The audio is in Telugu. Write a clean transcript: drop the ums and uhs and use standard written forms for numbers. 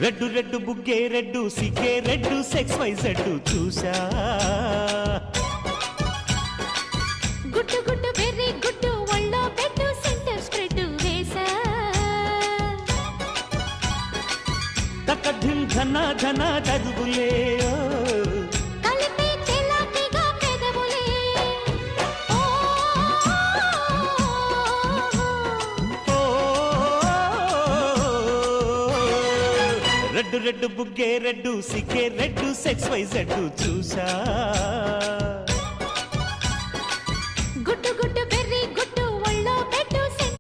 రెడ్డు రెడ్డు బుగ్గే రెడ్డు సిగ్గే రెడ్డు సెక్స్ వై జెడ్డు చూసా గుట్టు గుట్టు వెర్రి గుట్టు ఒళ్ళో పెట్టు సెంటర్ స్ప్రెడ్ వేసా తక ధిం ధన ధన దదుబులే కలిపే చెలాకిగా పెదవులే రెడ్డు రెడ్డు బుగ్గే రెడ్డు సిగ్గే రెడ్డు సెక్స్ వై జెడ్డు చూసా